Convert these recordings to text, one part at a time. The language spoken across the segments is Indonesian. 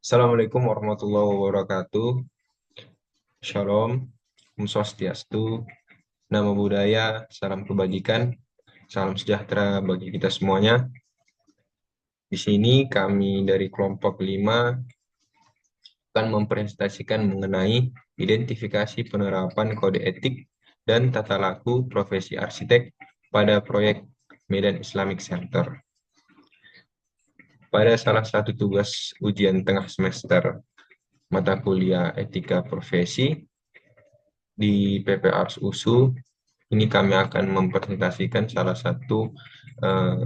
Assalamualaikum warahmatullahi wabarakatuh. Shalom, Om Swastiastu, Namo Buddhaya, salam kebajikan, salam sejahtera bagi kita semuanya. Di sini kami dari kelompok 5 akan mempresentasikan mengenai identifikasi penerapan kode etik dan tata laku profesi arsitek pada proyek Medan Islamic Center. Pada salah satu tugas ujian tengah semester mata kuliah etika profesi di PP Ars USU, ini kami akan mempresentasikan salah satu eh,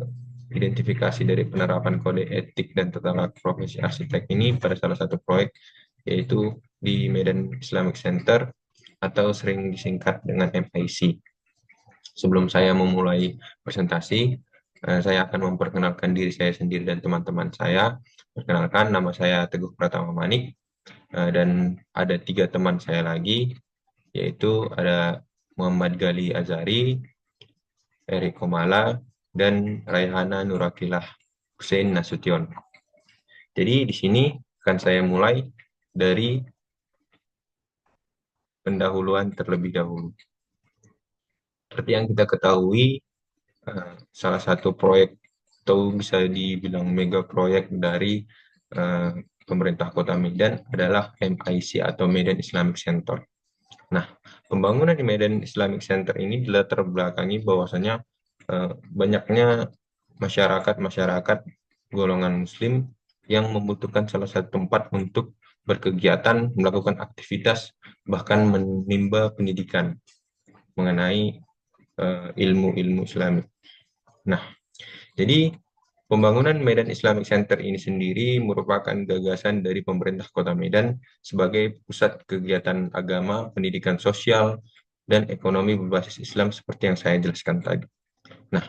identifikasi dari penerapan kode etik dan tata laku profesi arsitek ini pada salah satu proyek, yaitu di Medan Islamic Center atau sering disingkat dengan MIC. Sebelum saya memulai presentasi, saya akan memperkenalkan diri saya sendiri dan teman-teman saya. Perkenalkan, nama saya Teguh Pratama Manik, dan ada 3 teman saya lagi, yaitu ada Muhammad Gali Azari, Eri Komala, dan Raihana Nurakilah Hussein Nasution. Jadi di sini akan saya mulai dari pendahuluan terlebih dahulu. Seperti yang kita ketahui, salah satu proyek atau bisa dibilang mega proyek dari pemerintah Kota Medan adalah MIC atau Medan Islamic Center. Nah, pembangunan di Medan Islamic Center ini dilatar belakangi bahwasanya banyaknya masyarakat golongan Muslim yang membutuhkan salah satu tempat untuk berkegiatan, melakukan aktivitas, bahkan menimba pendidikan mengenai ilmu-ilmu Islami. Nah, jadi pembangunan Medan Islamic Center ini sendiri merupakan gagasan dari pemerintah Kota Medan sebagai pusat kegiatan agama, pendidikan sosial, dan ekonomi berbasis Islam seperti yang saya jelaskan tadi. Nah,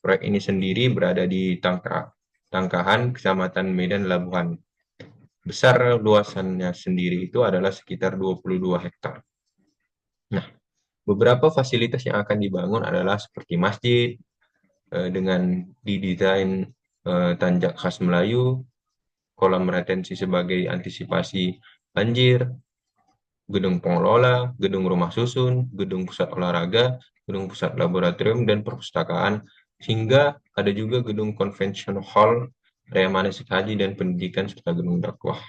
proyek ini sendiri berada di Tangkahan, Kecamatan Medan Labuhan. Besar luasannya sendiri itu adalah sekitar 22 hektar. Nah, beberapa fasilitas yang akan dibangun adalah seperti masjid, dengan didesain tanjak khas Melayu, kolam retensi sebagai antisipasi banjir, gedung pengelola, gedung rumah susun, gedung pusat olahraga, gedung pusat laboratorium, dan perpustakaan, hingga ada juga gedung convention hall, area manasik haji dan pendidikan, serta gedung dakwah.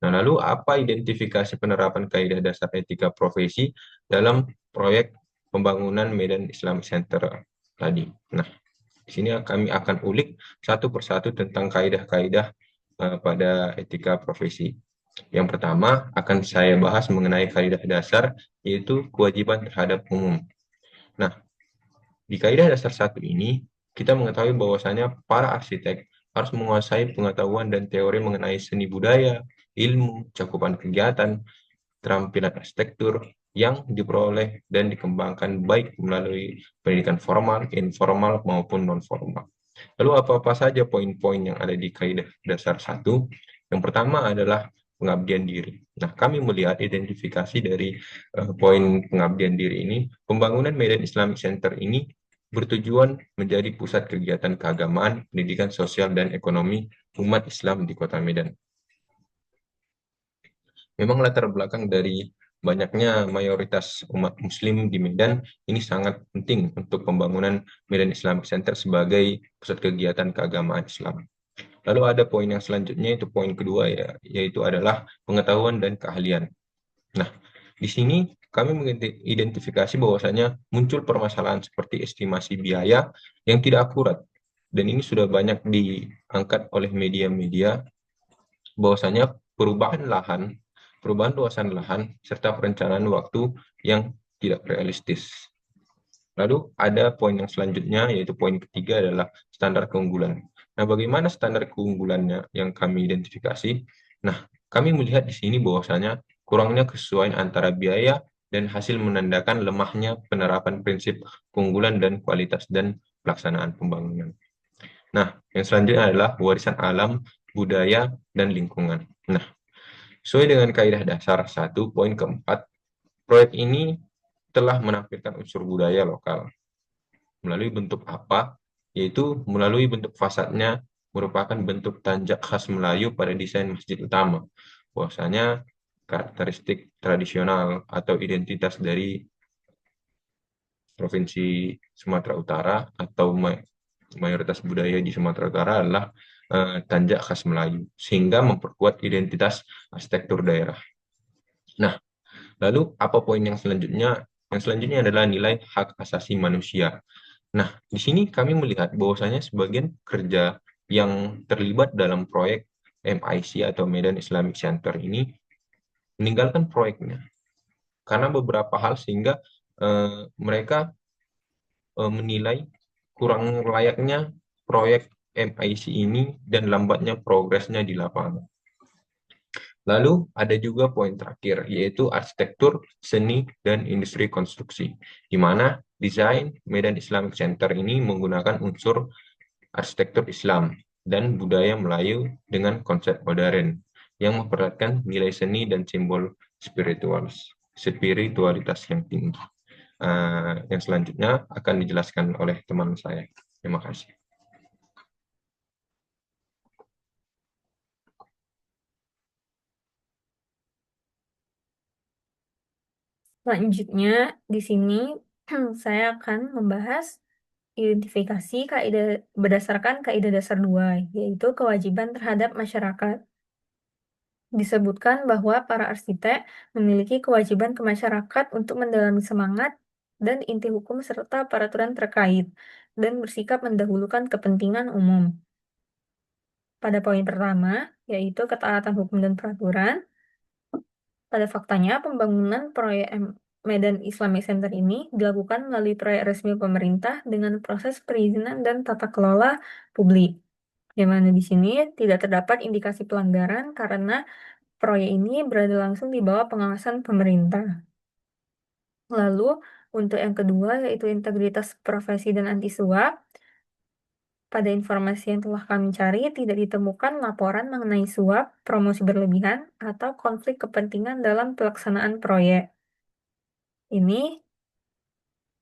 Nah, lalu apa identifikasi penerapan kaidah dasar etika profesi dalam proyek pembangunan Medan Islamic Center tadi? Nah, di sini kami akan ulik satu persatu tentang kaidah-kaidah pada etika profesi. Yang pertama akan saya bahas mengenai kaidah dasar, yaitu kewajiban terhadap umum. Nah, di kaidah dasar satu ini, kita mengetahui bahwasanya para arsitek harus menguasai pengetahuan dan teori mengenai seni budaya, ilmu, cakupan kegiatan, keterampilan arsitektur yang diperoleh dan dikembangkan baik melalui pendidikan formal, informal, maupun non-formal. Lalu apa-apa saja poin-poin yang ada di kaidah dasar satu? Yang pertama adalah pengabdian diri. Nah, kami melihat identifikasi dari poin pengabdian diri ini, pembangunan Medan Islamic Center ini bertujuan menjadi pusat kegiatan keagamaan, pendidikan sosial, dan ekonomi umat Islam di Kota Medan. Memang latar belakang dari banyaknya mayoritas umat Muslim di Medan ini sangat penting untuk pembangunan Medan Islamic Center sebagai pusat kegiatan keagamaan Islam. Lalu ada poin yang selanjutnya, itu poin kedua ya, yaitu adalah pengetahuan dan keahlian. Nah, di sini kami mengidentifikasi bahwasanya muncul permasalahan seperti estimasi biaya yang tidak akurat, dan ini sudah banyak diangkat oleh media-media bahwasanya perubahan luasan lahan, serta perencanaan waktu yang tidak realistis. Lalu ada poin yang selanjutnya, yaitu poin ketiga adalah standar keunggulan. Nah, bagaimana standar keunggulannya yang kami identifikasi? Nah, kami melihat di sini bahwasanya kurangnya kesesuaian antara biaya dan hasil menandakan lemahnya penerapan prinsip keunggulan dan kualitas dan pelaksanaan pembangunan. Nah, yang selanjutnya adalah warisan alam, budaya, dan lingkungan. Nah, sesuai dengan kaidah dasar 1, poin keempat, proyek ini telah menampilkan unsur budaya lokal. Melalui bentuk apa? yaitu melalui bentuk fasadnya merupakan bentuk tanjak khas Melayu pada desain masjid utama. Bahwasanya karakteristik tradisional atau identitas dari Provinsi Sumatera Utara atau mayoritas budaya di Sumatera Utara adalah tanjak khas Melayu, sehingga memperkuat identitas arsitektur daerah. Nah, lalu apa poin yang selanjutnya? Yang selanjutnya adalah nilai hak asasi manusia. Nah, di sini kami melihat bahwasanya sebagian kerja yang terlibat dalam proyek MIC atau Medan Islamic Center ini meninggalkan proyeknya karena beberapa hal sehingga mereka menilai kurang layaknya proyek MIC ini dan lambatnya progresnya di lapangan. Lalu ada juga poin terakhir, yaitu arsitektur, seni, dan industri konstruksi, di mana desain Medan Islamic Center ini menggunakan unsur arsitektur Islam dan budaya Melayu dengan konsep modern yang memperlihatkan nilai seni dan simbol spiritualitas yang tinggi. Yang selanjutnya akan dijelaskan oleh teman saya. Terima kasih. Selanjutnya, di sini saya akan membahas identifikasi kaidah berdasarkan kaidah dasar 2, yaitu kewajiban terhadap masyarakat. Disebutkan bahwa para arsitek memiliki kewajiban ke masyarakat untuk mendalami semangat dan inti hukum serta peraturan terkait, dan bersikap mendahulukan kepentingan umum. Pada poin pertama, yaitu ketaatan hukum dan peraturan, pada faktanya pembangunan proyek Medan Islamic Center ini dilakukan melalui proyek resmi pemerintah dengan proses perizinan dan tata kelola publik. Di mana di sini tidak terdapat indikasi pelanggaran karena proyek ini berada langsung di bawah pengawasan pemerintah. Lalu, untuk yang kedua, yaitu integritas profesi dan anti suap. Pada informasi yang telah kami cari, tidak ditemukan laporan mengenai suap, promosi berlebihan, atau konflik kepentingan dalam pelaksanaan proyek. Ini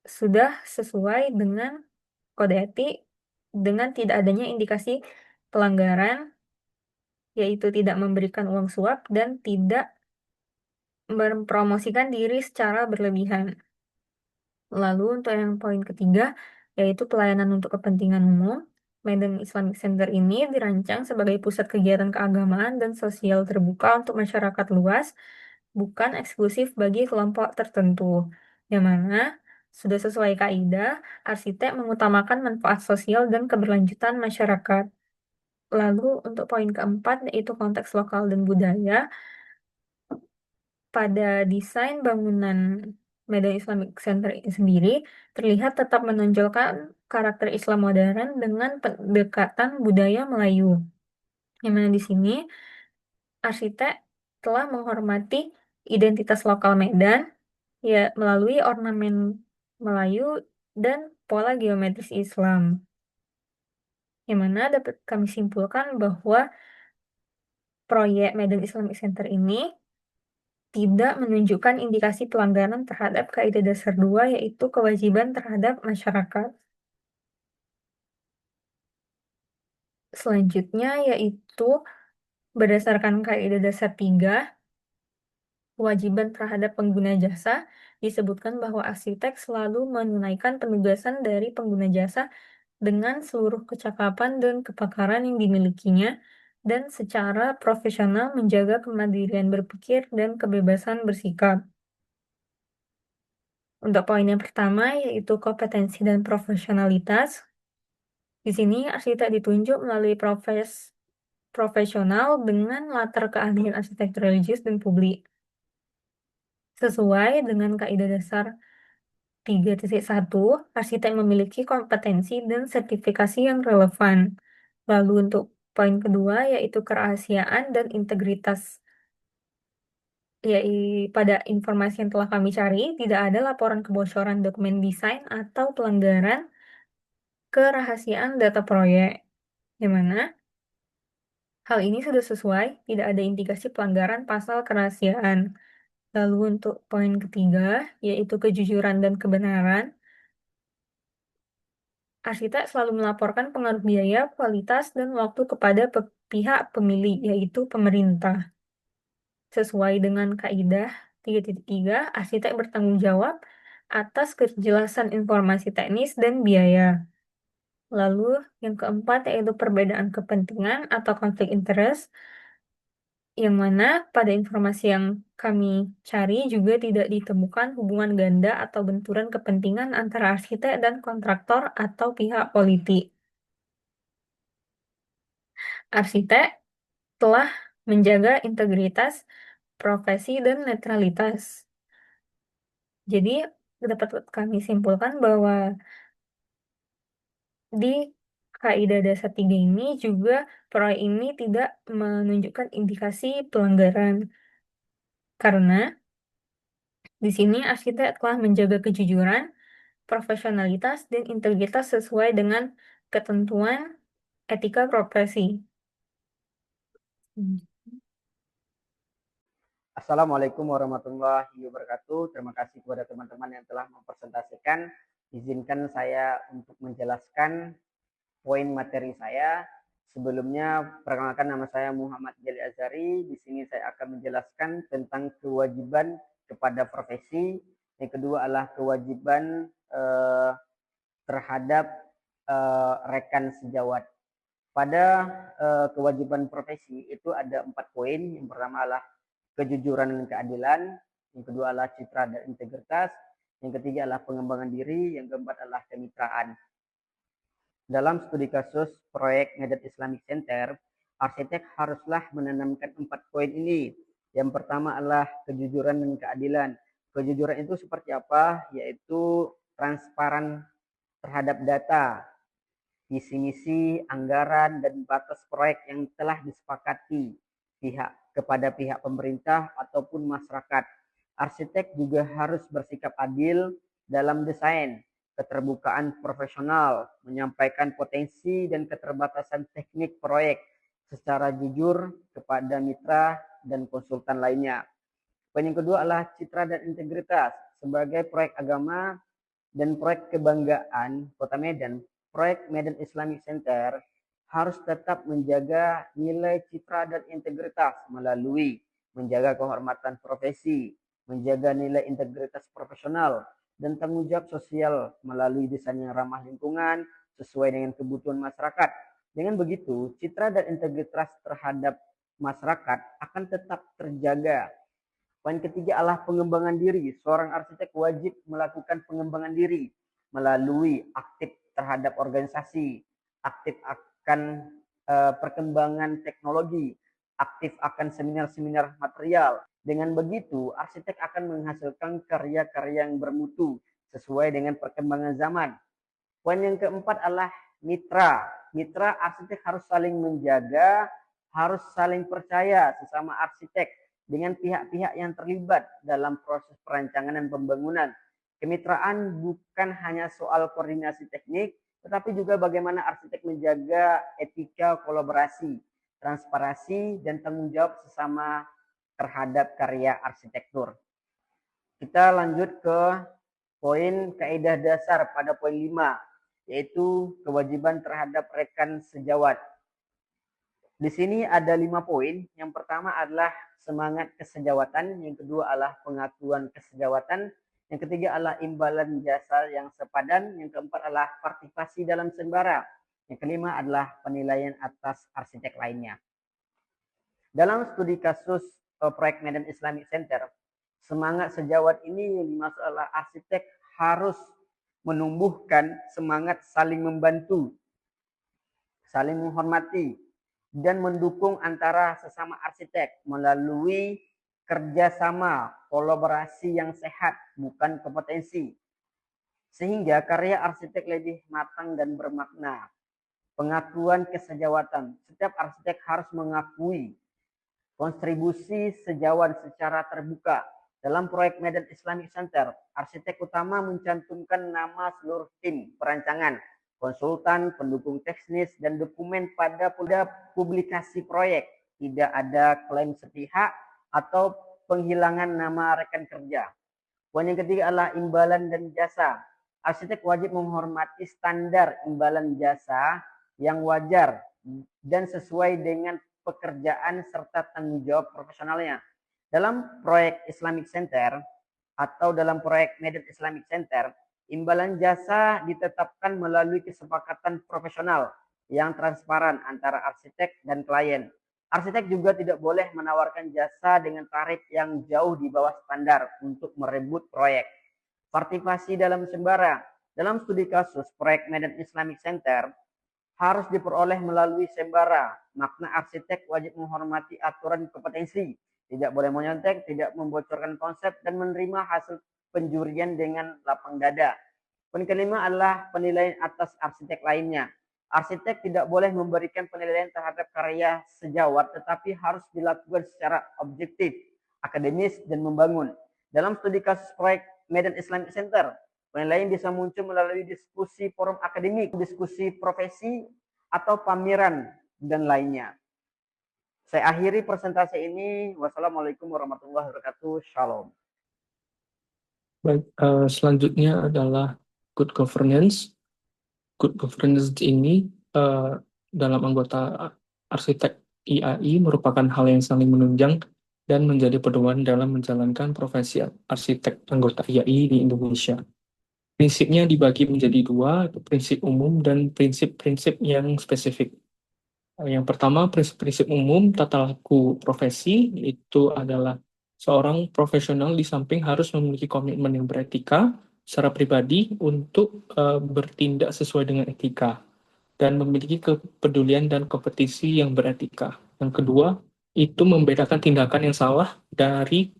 sudah sesuai dengan kode etik dengan tidak adanya indikasi pelanggaran, yaitu tidak memberikan uang suap dan tidak mempromosikan diri secara berlebihan. Lalu untuk yang poin ketiga, yaitu pelayanan untuk kepentingan umum, Medan Islamic Center ini dirancang sebagai pusat kegiatan keagamaan dan sosial terbuka untuk masyarakat luas, bukan eksklusif bagi kelompok tertentu. Yang mana sudah sesuai kaidah, arsitek mengutamakan manfaat sosial dan keberlanjutan masyarakat. Lalu untuk poin keempat, yaitu konteks lokal dan budaya, pada desain bangunan Medan Islamic Center ini sendiri terlihat tetap menonjolkan karakter Islam modern dengan pendekatan budaya Melayu. Yang mana di sini arsitek telah menghormati identitas lokal Medan ya melalui ornamen Melayu dan pola geometris Islam. Yang mana dapat kami simpulkan bahwa proyek Medan Islamic Center ini tidak menunjukkan indikasi pelanggaran terhadap kaidah dasar 2, yaitu kewajiban terhadap masyarakat. Selanjutnya yaitu berdasarkan kaidah dasar 3, kewajiban terhadap pengguna jasa, disebutkan bahwa arsitek selalu menunaikan penugasan dari pengguna jasa dengan seluruh kecakapan dan kepakaran yang dimilikinya dan secara profesional menjaga kemandirian berpikir dan kebebasan bersikap. Untuk poin yang pertama, yaitu kompetensi dan profesionalitas. Di sini arsitek ditunjuk melalui profesional dengan latar keahlian arsitektur religius dan publik. Sesuai dengan kaidah dasar 3.1, arsitek memiliki kompetensi dan sertifikasi yang relevan. Lalu untuk poin kedua, yaitu kerahasiaan dan integritas. Pada informasi yang telah kami cari, tidak ada laporan kebocoran dokumen desain atau pelanggaran kerahasiaan data proyek. Yang mana hal ini sudah sesuai, tidak ada indikasi pelanggaran pasal kerahasiaan. Lalu untuk poin ketiga, yaitu kejujuran dan kebenaran, arsitek selalu melaporkan pengaruh biaya, kualitas, dan waktu kepada pihak pemilik, yaitu pemerintah. Sesuai dengan kaidah 3.3, arsitek bertanggung jawab atas kejelasan informasi teknis dan biaya. Lalu yang keempat yaitu perbedaan kepentingan atau konflik interest, yang mana pada informasi yang kami cari juga tidak ditemukan hubungan ganda atau benturan kepentingan antara arsitek dan kontraktor atau pihak politik. Arsitek telah menjaga integritas profesi dan netralitas. Jadi dapat kami simpulkan bahwa di kaidah dasar 3 ini juga proyek ini tidak menunjukkan indikasi pelanggaran. Karena di sini arsitek telah menjaga kejujuran, profesionalitas, dan integritas sesuai dengan ketentuan etika profesi. Hmm. Assalamualaikum warahmatullahi wabarakatuh. Terima kasih kepada teman-teman yang telah mempresentasikan. Izinkan saya untuk menjelaskan poin materi saya. Sebelumnya, perkenalkan nama saya Muhammad Jali Azhari. Di sini saya akan menjelaskan tentang kewajiban kepada profesi. Yang kedua adalah kewajiban terhadap rekan sejawat. Pada kewajiban profesi itu ada 4 poin. Yang pertama adalah kejujuran dan keadilan, yang kedua adalah citra dan integritas, yang ketiga adalah pengembangan diri, yang keempat adalah kemitraan. Dalam studi kasus proyek Medan Islamic Center, arsitek haruslah menanamkan 4 poin ini. Yang pertama adalah kejujuran dan keadilan. Kejujuran itu seperti apa? Yaitu transparan terhadap data, visi misi, anggaran, dan batas proyek yang telah disepakati kepada pihak pemerintah ataupun masyarakat. Arsitek juga harus bersikap adil dalam desain, keterbukaan profesional, menyampaikan potensi dan keterbatasan teknik proyek secara jujur kepada mitra dan konsultan lainnya. Poin yang kedua adalah citra dan integritas. Sebagai proyek agama dan proyek kebanggaan Kota Medan, proyek Medan Islamic Center harus tetap menjaga nilai citra dan integritas melalui menjaga kehormatan profesi, menjaga nilai integritas profesional, dan tanggung jawab sosial melalui desain yang ramah lingkungan sesuai dengan kebutuhan masyarakat. Dengan begitu, citra dan integritas terhadap masyarakat akan tetap terjaga. Poin ketiga adalah pengembangan diri. Seorang arsitek wajib melakukan pengembangan diri melalui aktif terhadap organisasi, aktif akan perkembangan teknologi, aktif akan seminar-seminar material. Dengan begitu, arsitek akan menghasilkan karya-karya yang bermutu sesuai dengan perkembangan zaman. Poin yang keempat adalah mitra. Mitra arsitek harus saling menjaga, harus saling percaya sesama arsitek dengan pihak-pihak yang terlibat dalam proses perancangan dan pembangunan. Kemitraan bukan hanya soal koordinasi teknik, tetapi juga bagaimana arsitek menjaga etika kolaborasi, transparansi, dan tanggung jawab sesama terhadap karya arsitektur. Kita lanjut ke poin kaidah dasar pada poin 5, yaitu kewajiban terhadap rekan sejawat. Di sini ada 5 poin. Yang pertama adalah semangat kesejawatan, yang kedua adalah pengakuan kesejawatan, yang ketiga adalah imbalan jasa yang sepadan, yang keempat adalah partisipasi dalam sembara, yang kelima adalah penilaian atas arsitek lainnya. Dalam studi kasus proyek Medan Islamic Center, semangat sejawat ini yang dimaksud adalah arsitek harus menumbuhkan semangat saling membantu, saling menghormati, dan mendukung antara sesama arsitek melalui kerjasama, kolaborasi yang sehat, bukan kompetensi. Sehingga karya arsitek lebih matang dan bermakna. Pengakuan kesejawatan. Setiap arsitek harus mengakui kontribusi sejawat secara terbuka. Dalam proyek Medan Islamic Center, arsitek utama mencantumkan nama seluruh tim perancangan, konsultan, pendukung teknis, dan dokumen pada publikasi proyek. Tidak ada klaim sepihak atau penghilangan nama rekan kerja. Poin yang ketiga adalah imbalan dan jasa. arsitek wajib menghormati standar imbalan jasa yang wajar dan sesuai dengan pekerjaan serta tanggung jawab profesionalnya. Dalam proyek Islamic Center atau dalam proyek Medan Islamic Center, imbalan jasa ditetapkan melalui kesepakatan profesional yang transparan antara arsitek dan klien. Arsitek juga tidak boleh menawarkan jasa dengan tarif yang jauh di bawah standar untuk merebut proyek. Partisipasi dalam sembara. Dalam studi kasus proyek Medan Islamic Center harus diperoleh melalui sembara. Makna arsitek wajib menghormati aturan kompetensi, tidak boleh menyontek, tidak membocorkan konsep, dan menerima hasil penjurian dengan lapang dada. Poin kelima adalah penilaian atas arsitek lainnya. Arsitek tidak boleh memberikan penilaian terhadap karya sejawat, tetapi harus dilakukan secara objektif, akademis, dan membangun. Dalam studi kasus proyek Medan Islamic Center, penilaian bisa muncul melalui diskusi forum akademik, diskusi profesi, atau pameran, dan lainnya. Saya akhiri presentasi ini. Wassalamualaikum warahmatullahi wabarakatuh. Shalom. Baik, selanjutnya adalah good governance. Good governance ini dalam anggota arsitek IAI merupakan hal yang saling menunjang dan menjadi pedoman dalam menjalankan profesi arsitek anggota IAI di Indonesia. Prinsipnya dibagi menjadi dua, prinsip umum dan prinsip-prinsip yang spesifik. Yang pertama, prinsip-prinsip umum tata laku profesi, itu adalah seorang profesional di samping harus memiliki komitmen yang beretika secara pribadi untuk bertindak sesuai dengan etika dan memiliki kepedulian dan kompetisi yang beretika. Yang kedua, itu membedakan tindakan yang salah dari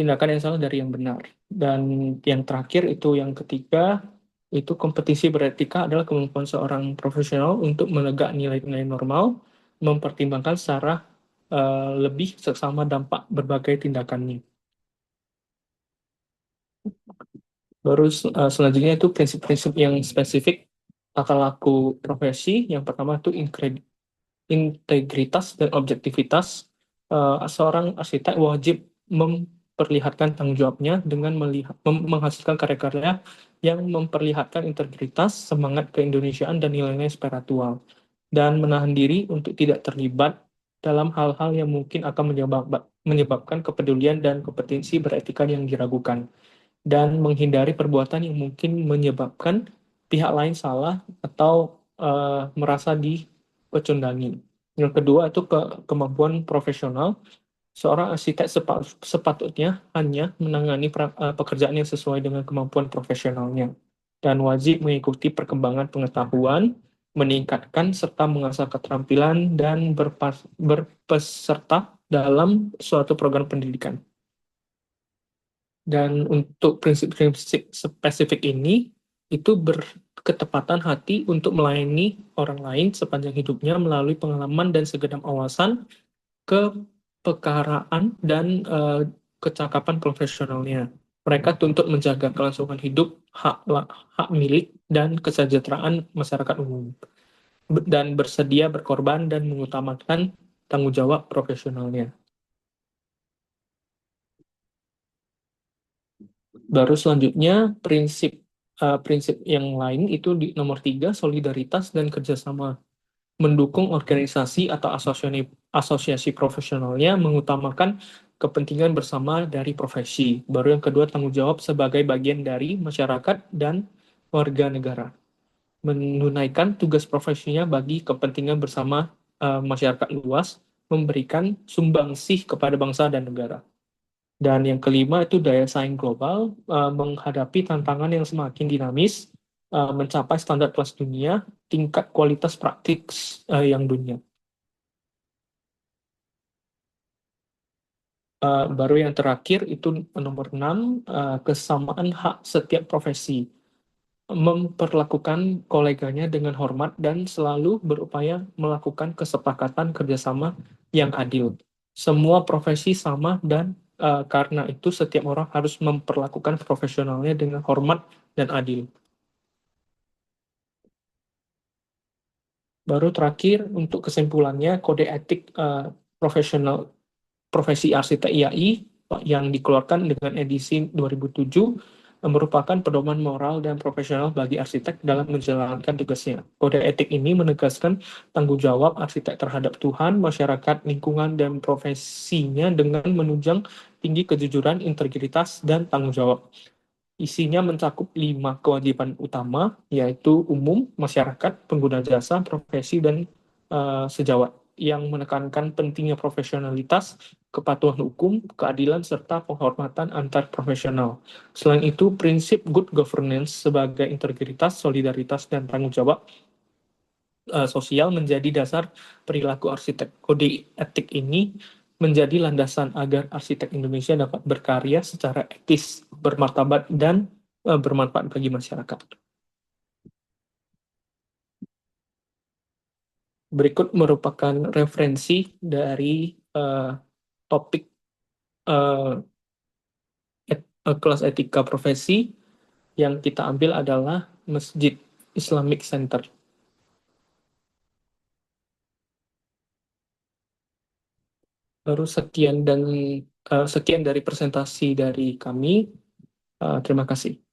yang benar. Dan yang terakhir itu yang ketiga, itu kompetisi beretika adalah kemampuan seorang profesional untuk menegak nilai-nilai normal, mempertimbangkan secara lebih seksama dampak berbagai tindakannya. Baru selanjutnya itu prinsip-prinsip yang spesifik tata laku profesi. Yang pertama itu integritas dan objektivitas. Seorang arsitek wajib memperlihatkan tanggung jawabnya dengan menghasilkan karya-karya yang memperlihatkan integritas, semangat keindonesiaan, dan nilai-nilai spiritual, dan menahan diri untuk tidak terlibat dalam hal-hal yang mungkin akan menyebabkan kepedulian dan kompetensi beretika yang diragukan, dan menghindari perbuatan yang mungkin menyebabkan pihak lain salah atau merasa dipecundangi. Yang kedua itu kemampuan profesional. Seorang arsitek sepatutnya hanya menangani pekerjaan yang sesuai dengan kemampuan profesionalnya dan wajib mengikuti perkembangan pengetahuan, meningkatkan serta mengasah keterampilan, dan berpeserta dalam suatu program pendidikan. Dan untuk prinsip-prinsip spesifik ini, itu berketepatan hati untuk melayani orang lain sepanjang hidupnya melalui pengalaman dan segenap wawasan, kepekaraan, dan kecakapan profesionalnya. Mereka tuntut menjaga kelangsungan hidup, hak milik, dan kesejahteraan masyarakat umum, dan bersedia berkorban dan mengutamakan tanggung jawab profesionalnya. Baru selanjutnya prinsip yang lain itu di nomor 3, solidaritas dan kerjasama. Mendukung organisasi atau asosiasi profesionalnya, mengutamakan kepentingan bersama dari profesi. Baru yang kedua, tanggung jawab sebagai bagian dari masyarakat dan warga negara. Menunaikan tugas profesinya bagi kepentingan bersama masyarakat luas, memberikan sumbangsih kepada bangsa dan negara. Dan yang kelima itu daya saing global, menghadapi tantangan yang semakin dinamis, mencapai standar kelas dunia, tingkat kualitas praktik yang dunia. Baru yang terakhir itu nomor 6, kesamaan hak setiap profesi. Memperlakukan koleganya dengan hormat dan selalu berupaya melakukan kesepakatan kerjasama yang adil. Semua profesi sama dan karena itu setiap orang harus memperlakukan profesionalnya dengan hormat dan adil. Baru terakhir untuk kesimpulannya, kode etik profesional profesi arsitek IAI yang dikeluarkan dengan edisi 2007 merupakan pedoman moral dan profesional bagi arsitek dalam menjalankan tugasnya. Kode etik ini menegaskan tanggung jawab arsitek terhadap Tuhan, masyarakat, lingkungan, dan profesinya dengan menunjang tinggi kejujuran, integritas, dan tanggung jawab. Isinya mencakup 5 kewajiban utama, yaitu umum, masyarakat, pengguna jasa, profesi, dan sejawat, yang menekankan pentingnya profesionalitas, kepatuhan hukum, keadilan, serta penghormatan antar profesional. Selain itu, prinsip good governance sebagai integritas, solidaritas, dan tanggung jawab sosial menjadi dasar perilaku arsitek. Kode etik ini menjadi landasan agar arsitek Indonesia dapat berkarya secara etis, bermartabat, dan bermanfaat bagi masyarakat. Berikut merupakan referensi dari topik kelas etika profesi yang kita ambil adalah Masjid Islamic Center. Baru sekian dari presentasi dari kami. Terima kasih.